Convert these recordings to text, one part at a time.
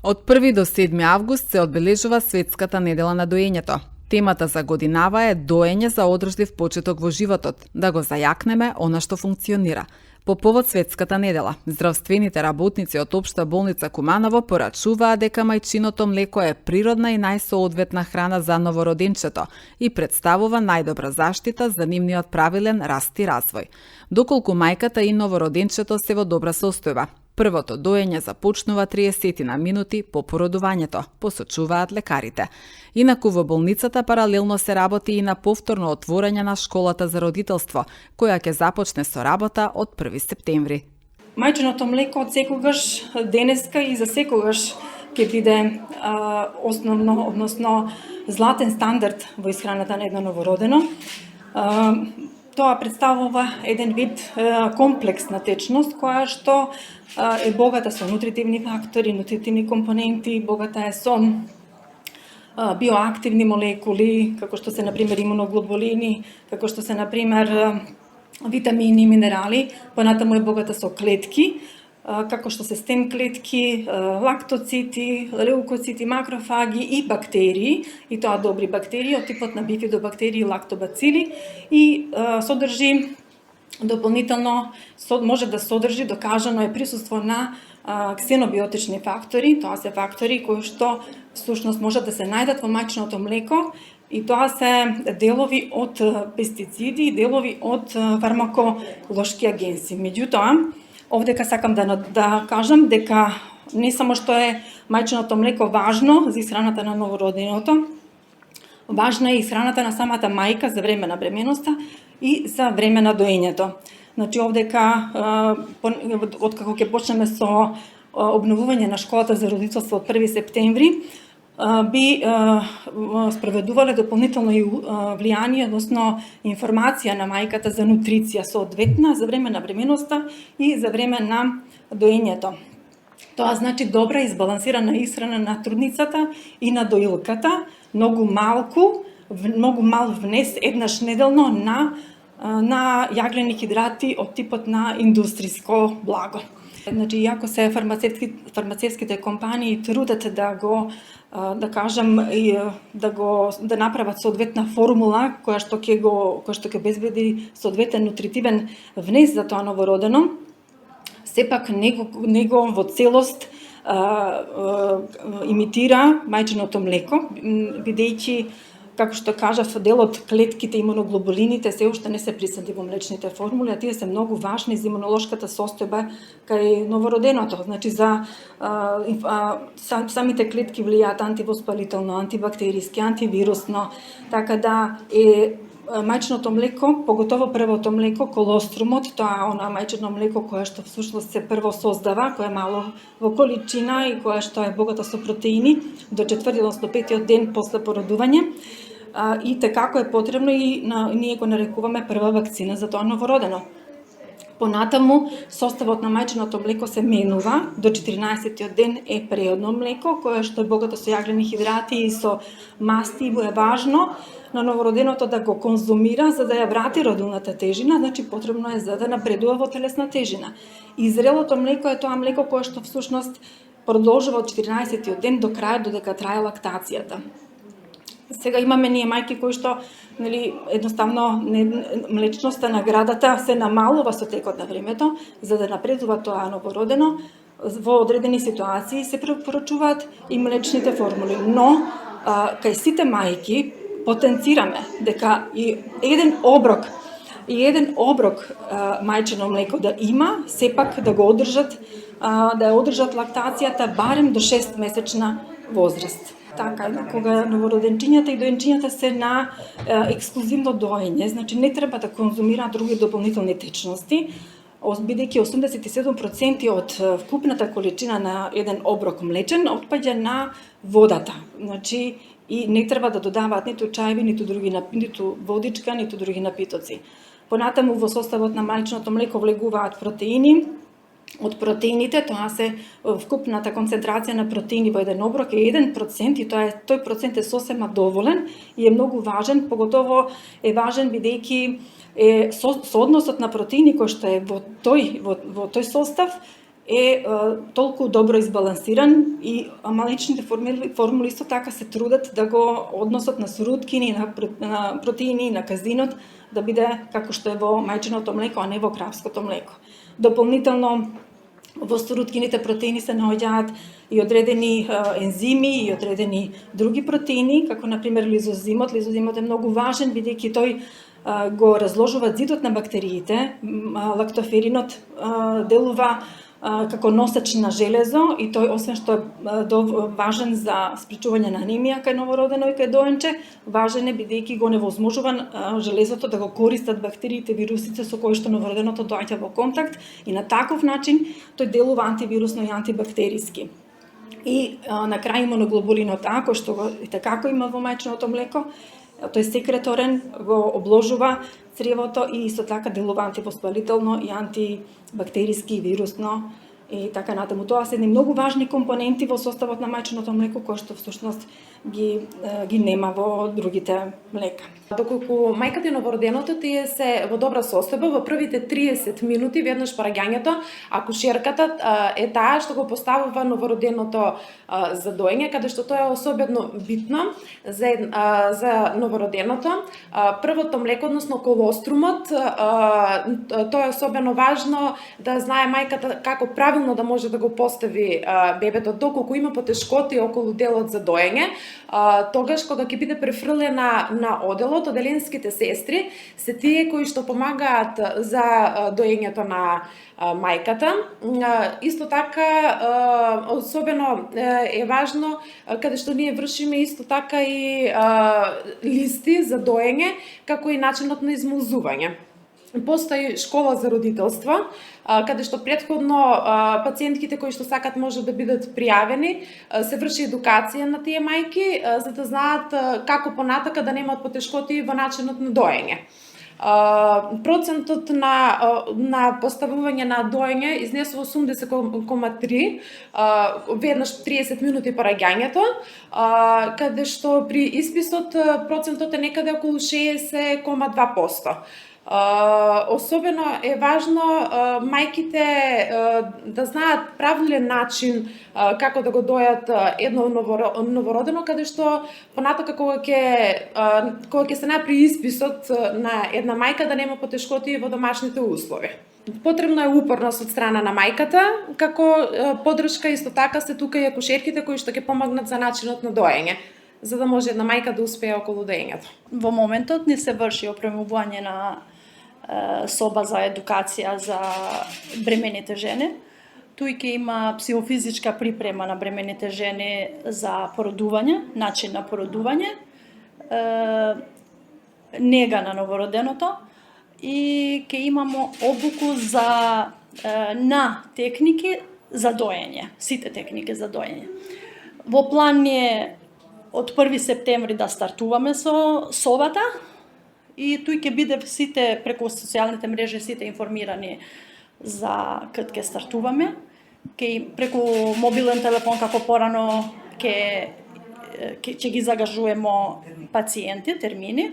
Од 1 до 7 август се одбележува Светската недела на доењето. Темата за годинава е доење за одржлив почеток во животот, да го зајакнеме она што функционира. По повод Светската недела, здравствените работници од Општа болница Куманово порачуваа дека мајчиното млеко е природна и најсоодветна храна за новороденчето и представува најдобра заштита за нивниот правилен раст и развој. Доколку мајката и новороденчето се во добра состојба. Првото доење започнува 30 минути по породувањето, посочуваат лекарите. Инаку во болницата паралелно се работи и на повторно отворање на школата за родителство, која ќе започне со работа од 1 септември. Мајчиното млеко од секогаш, денеска и за секогаш ќе биде основно, односно златен стандард во исхраната на едно новородено. Тоа представува еден вид комплексна течност која што е богата со нутритивни фактори, нутритивни компоненти, богата е со биоактивни молекули, како што се например имуноглобулини, како што се например витамини и минерали, понатаму е богата со клетки, како што се стем клетки, лактоцити, леукоцити, макрофаги и бактерии, и тоа добри бактерии од типот на бифидобактерии и лактобацили, и содржи дополнително може да содржи, докажано е присуство на ксенобиотични фактори, тоа се фактори кои што всушност може да се најдат во мајчиното млеко, и тоа се делови од пестициди и делови од фармаколошки агенси. Меѓутоа, овдека сакам да кажам дека не само што е мајчиното млеко важно за исхраната на новороденото, важна е исхраната на самата мајка за време на бременоста и за време на доењето. Значи овдека, откако ќе почнеме со обновување на школата за родителство од 1 септември, би спроведувале дополнително и влијание, односно информација на мајката за нутриција соодветна за време на бременоста и за време на доењето. Тоа значи добра избалансирана исхрана на трудницата и на доилката, многу мал внес еднаш неделно на јаглени хидрати од типот на индустриско благо. Значи, иако се фармацевските компании трудат да кажам, да направат соодветна формула која што ќе обезбеди соодветен нутритивен внес за тоа новородено, сепак него во целост имитира мајчиното млеко, бидејќи, како што кажав, дел од клетките, имуноглобулините се уште не се присутни во млечните формули, а тие се многу важни за имунолошката состојба кај новороденото. Значи, самите клетки влијаат антивоспалително, антибактериски, антивирусно, така да е мајчиното млеко, поготово првото млеко, колострумот, тоа е мајчино млеко кое што всушност се прво создава, кое е мало во количина и кое што е богато со протеини до 4-ти, односно 5-тиот ден после породување. И како е потребно и ние го нарекуваме прва вакцина за тоа новородено. Понатаму, составот на мајчиното млеко се менува, до 14-тиот ден е преодно млеко, кое што е богато со јаглени хидрати и со масти, и е важно на новороденото да го конзумира за да ја врати родилната тежина, значи потребно е за да напредува во телесна тежина. И зрелото млеко е тоа млеко кое што всушност продолжува од 14-тиот ден до крајот додека трае лактацијата. Сега имаме ние мајки кои што едноставно млечноста на градата се намалува со текот на времето, за да напредува тоа новородено. Во одредени ситуации се препорачуваат и млечните формули, но кај сите мајки потенцираме дека и еден оброк мајчино млеко да има, сепак да го одржат, да ја одржат лактацијата барем до 6-месечна возраст. Така, кога новороденчињата и доенчињата се на ексклузивно доење, значи не треба да конзумираат други дополнителни течности, бидејќи 87% од вкупната количина на еден оброк млечен отпаѓа на водата. Значи, и не треба да додаваат ниту чајби, ниту водичка, ниту други напитоци. Понатаму во составот на мајчиното млеко влегуваат протеини. Од протеините, тоа се вкупната концентрација на протеини во еден оброк е 1% и тој процент е сосема доволен и е многу важен, поготово е важен бидејќи со односот на протеини кој што е во тој состав е толку добро избалансиран и амаличните формули исто така се трудат да го односот на суруткини, на протеини, на казинот да биде како што е во мајчиното млеко, а не во кравското млеко. Дополнително во суруткините протеини се наоѓаат и одредени ензими и одредени други протеини, како на пример лизозимот. Лизозимот е многу важен бидејќи тој го разложува зидот на бактериите. Лактоферинот делува како носач на железо и тој освен што е важен за спречување на анемија кај новородено и кај доенче, важен е бидејќи го невозможува железото да го користат бактериите, вирусите со кои што новороденото доаѓа во контакт и на таков начин тој делува антивирусно и антибактериски. И на крај имуноглобулинот А, кој што го и така има во мајчиното млеко, тој секреторен го обложува цревото и исто така делува антивоспалително и антибактериски и вирусно и така натаму. Тоа се едни многу важни компоненти во составот на мајчиното млеко кои што всушност ги нема во другите млека. Доколку мајката и новороденото тие се во добра состојба, во првите 30 минути веднаш по раѓањето, акушерката е таа што го поставува новороденото за доење, каде што тоа е особено битно за новороденото. Првото млеко, односно колострумот, тоа е особено важно да знае мајката како правилно да може да го постави бебето, доколку има потешкоти околу делот за доење. Тогаш кога ќе биде префрлена на оделот, оделенските сестри се тие кои што помагаат за доењето на мајката. Исто така, особено е важно каде што ние вршиме исто така и листи за доење, како и начинот на измолзување. Постои школа за родителство, каде што претходно пациентките кои што сакат може да бидат пријавени, се врши едукација на тие мајки, за да знаат како понатака да немаат потешкоти во начинот на доење. Процентот на поставување на доење изнесува 80,3 веднаш 30 минути по раѓањето, каде што при исписот процентот е некаде околу 60,2%. Особено е важно мајките да знаат правилен начин како да го дојат едно новородено, каде што понатака кога ќе се направи исписот на една мајка да нема потешкоти во домашните услови. Потребно е упорност од страна на мајката, како поддршка исто така се тука и акушерките кои што ќе помогнат за начинот на доење, за да може една мајка да успее околу доењето. Во моментот не се врши опремување на соба за едукација за бремените жени. Тој ќе има психофизичка припрема на бремените жени за породување, начин на породување, нега на новороденото и ќе имамо обуку на техники за доење, сите техники за доење. Во план ни е од 1 септември да стартуваме со собата и тој ќе биде сите преку социјалните мрежи сите информирани за кад ќе стартуваме. Преку мобилен телефон како порано ќе ги загажуваме пациенти, термини.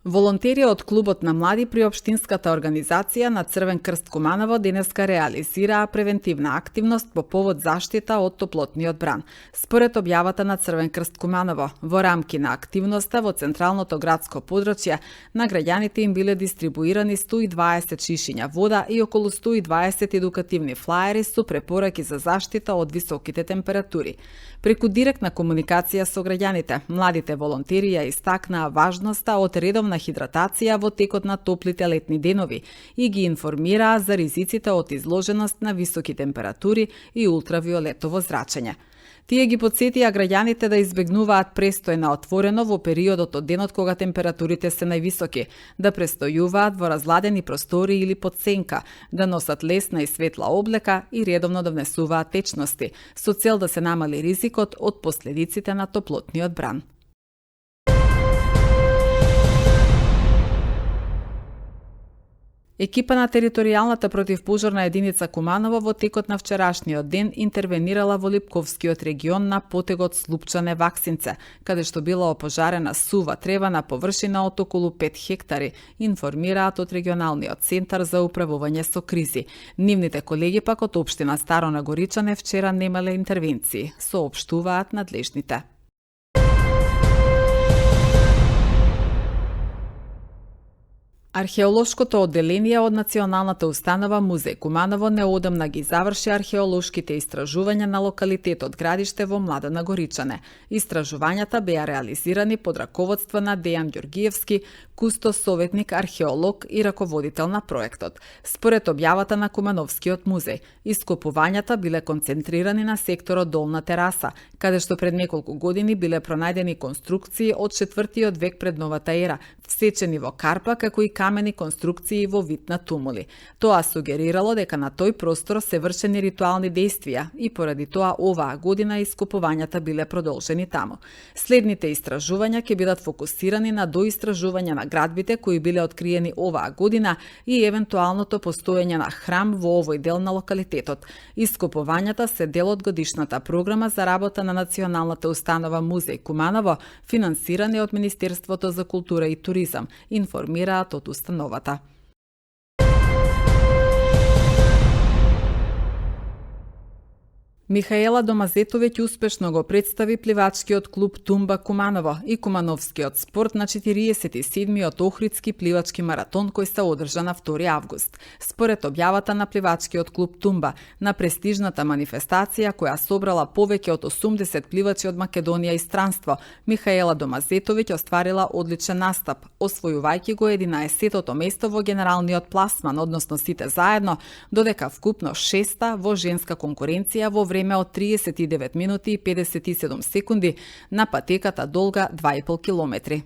Волонтери од клубот на млади при општинската организација на Црвен крст Куманово денеска реализираа превентивна активност по повод заштита од топлотниот бран. Според објавата на Црвен крст Куманово, во рамки на активноста во централното градско подрачје на граѓаните им биле дистрибуирани 120 шишиња вода и околу 120 едукативни флаери со препораки за заштита од високите температури. Преку директна комуникација со граѓаните, младите волонтери ја истакнаа важноста од редовна хидратација во текот на топлите летни денови и ги информираа за ризиците од изложеност на високи температури и ултравиолетово зрачење. Тие ги потсетија граѓаните да избегнуваат престој на отворено во периодот од денот кога температурите се највисоки, да престојуваат во разладени простори или под сенка, да носат лесна и светла облека и редовно да внесуваат течности, со цел да се намали ризикот од последиците на топлотниот бран. Екипа на територијалната противпожарна единица Куманово во текот на вчерашниот ден интервенирала во Липковскиот регион на потегот Слупчане Ваксинце, каде што била опожарена сува трева на површина од околу 5 хектари, информираат од регионалниот центар за управување со кризи. Нивните колеги пак од општина Старо Нагоричане вчера немале интервенции, соопштуваат надлежните. Археолошкото одделение од Националната установа Музеј Куманово неодамна ги заврши археолошките истражувања на локалитетот Градиште во Младо Нагоричане. Истражувањата беа реализирани под раководство на Дејан Ѓоргиевски, кустос советник археолог и раководител на проектот. Според објавата на Кумановскиот музеј, ископувањата биле концентрирани на секторот Долна тераса, каде што пред неколку години биле пронајдени конструкции од 4-тиот век пред новата ера, всечени во карпа како и камени конструкции во вид на тумули. Тоа сугерирало дека на тој простор се вршени ритуални дејствија и поради тоа оваа година ископувањата биле продолжени таму. Следните истражувања ќе бидат фокусирани на доистражување на градбите кои биле откриени оваа година и евентуалното постоење на храм во овој дел на локалитетот. Ископувањата се дел од годишната програма за работа на Националната установа Музеј Куманово, финансирани од Министерството за култура и туризам, информираат од установата. Михаела Домазетовиќ успешно го представи пливачкиот клуб Тумба Куманово и кумановскиот спорт на 47-миот Охридски пливачки маратон кој се одржа на 2 август. Според објавата на пливачкиот клуб Тумба, на престижната манифестација која собрала повеќе од 80 пливачи од Македонија и странство, Михаела Домазетовиќ остварила одличен настап, освојувајќи го 11-тото место во генералниот пласман, односно сите заедно, додека вкупно 6-та во женска конкуренција во време од 39 минути и 57 секунди на патеката долга 2,5 километри.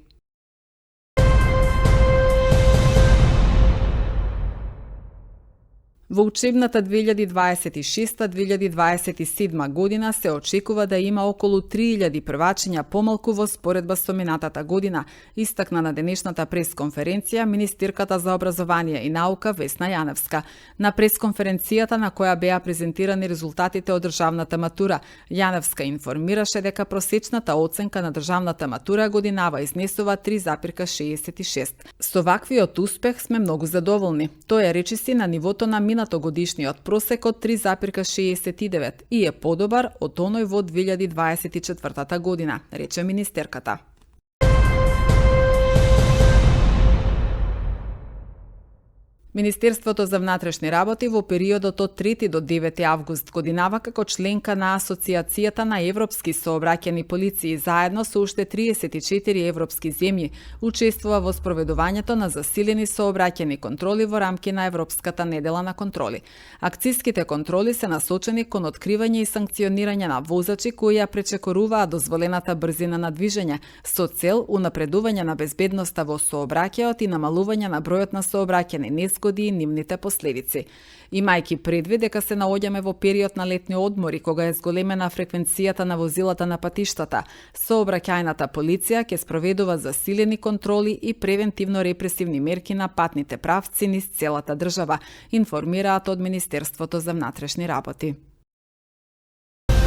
Во учебната 2026-2027 година се очекува да има околу 3000 првачиња помалку во споредба со минатата година, истакна на денешната пресконференција министерката за образование и наука Весна Јаневска. На пресконференцијата на која беа презентирани резултатите од државната матура, Јаневска информираше дека просечната оценка на државната матура годинава изнесува 3,66. Со ваквиот успех сме многу задоволни. Тој речиси на нивото на минатогодишниот просек од 3,69 и е подобар од оној во 2024 година, рече министерката. Министерството за внатрешни работи во периодот од 3 до 9 август годинава како членка на Асоциацијата на европски сообраќајни полиции заедно со уште 34 европски земји учествува во спроведувањето на засилени сообраќајни контроли во рамки на Европската недела на контроли. Акциските контроли се насочени кон откривање и санкционирање на возачи кои ја пречекоруваат дозволената брзина на движење со цел унапредување на безбедноста во сообраќајот и намалување на бројот на сообраќајни незгоди и нивните последици. Имајќи предвид дека се наоѓаме во период на летни одмори, кога е зголемена фреквенцијата на возилата на патиштата, сообраќајната полиција ќе спроведува засилени контроли и превентивно репресивни мерки на патните правци низ целата држава, информираат од Министерството за внатрешни работи.